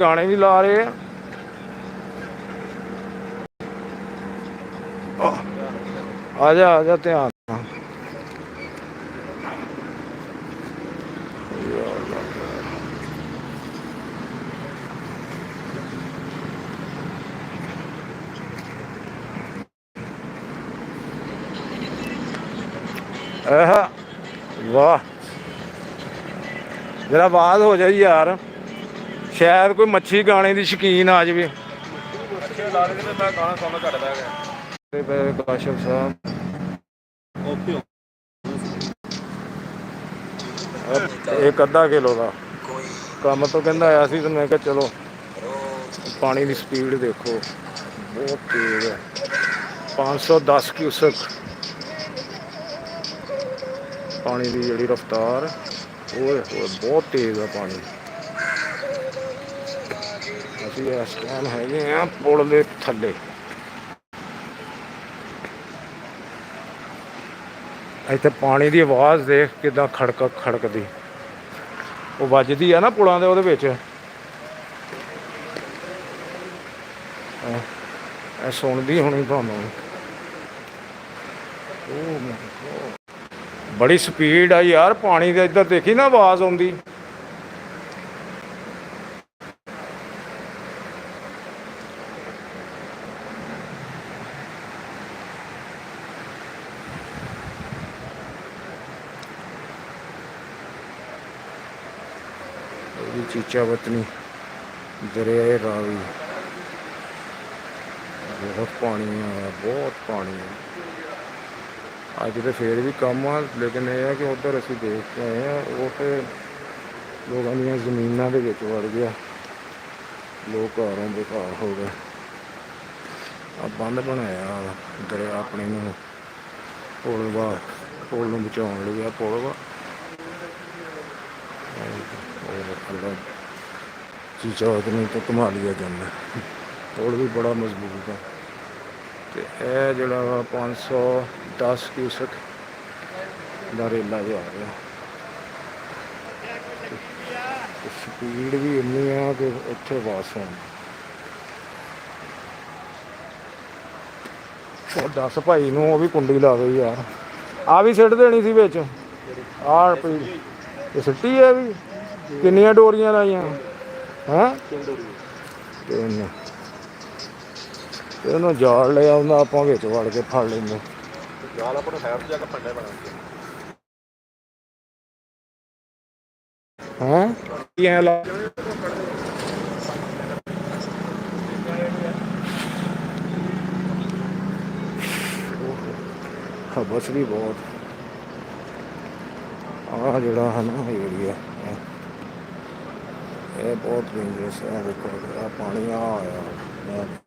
ਗਾਣੇ ਵੀ ਲਾ ਰਹੇ ਆ। ਆ ਜਾ ਆ ਜਾ ਧਿਆਨ ਨਾਲ। ਆਹ ਵਾਹ, ਜਰਾ ਆਵਾਜ਼ ਹੋ ਜਾਏ ਯਾਰ, ਸ਼ਾਇਦ ਕੋਈ ਮੱਛੀ ਗਾਣੇ ਦੀ ਸ਼ੌਕੀਨ ਆ ਜਾਵੇ। ਮੈਂ ਗਾਣਾ ਸੁਣਨਾ ਘੱਟ ਬਹਿ ਗਿਆ। ਕਾਸ਼ਫ ਸਾਹਿਬ ਇੱਕ ਅੱਧਾ ਕਿਲੋ ਦਾ ਕੰਮ ਤੋਂ ਕਹਿੰਦਾ ਆਇਆ ਸੀ, ਤੇ ਮੈਂ ਕਿਹਾ ਚਲੋ। ਪਾਣੀ ਦੀ ਸਪੀਡ ਦੇਖੋ, ਬਹੁਤ ਤੇਜ਼ ਹੈ। 510 ਕਿਊਸਕ ਪਾਣੀ ਦੀ ਜਿਹੜੀ ਰਫਤਾਰ, ਉਹ ਬਹੁਤ ਤੇਜ਼ ਆ ਪਾਣੀ। ਅਸੀਂ ਇਸ ਟਾਈਮ ਹੈਗੇ ਆ ਪੁਲ ਦੇ ਥੱਲੇ। ਇੱਥੇ ਪਾਣੀ ਦੀ ਆਵਾਜ਼ ਦੇਖ ਕਿੱਦਾਂ ਖੜਕਦੀ, ਉਹ ਵੱਜਦੀ ਆ ਨਾ ਪੁਲਾਂ ਦੇ ਉਹਦੇ ਵਿੱਚ। ਇਹ ਸੁਣਦੀ ਹੋਣੀ ਤੁਹਾਨੂੰ। ਬੜੀ ਸਪੀਡ ਆ ਯਾਰ ਪਾਣੀ ਦੇ। ਇੱਧਰ ਦੇਖੀ ਨਾ ਆਵਾਜ਼ ਆਉਂਦੀ। चीचावतनी दरियाए रावी, बहुत पानी है, बहुत पानी है। अज तो फिर भी कम आ, लेकिन यह है कि उधर असी देख के आए हैं, वो तो लोगों दी जमीनों के विच वड़ गया, लोग घरों बेकार हो गए। बंद बनाया दरिया अपने पुल बचाने लगे। पुल चीचावतनी तो घुमा लिया जाता। पुल भी बड़ा मजबूत है। तो यह जोड़ा 510 क्यूसक का रेला जा रहा। स्पीड भी इन्नी है कि इतने वास हो। दस भाई नूं भी कुंडी ला गई यार। आ भी सिट देनी सी बिच। आ सिट्टी है भी। किन्नियां डोरियां लाइयां हैं? तीन जाल लिया आप वड़ के फड़ लेंगे। जाल अपने साइड से जाकर फंडे बना बस भी बहुत आ जड़ा है ना एरिया, ये बहुत डेंजरस है। देखो पानी आ आया।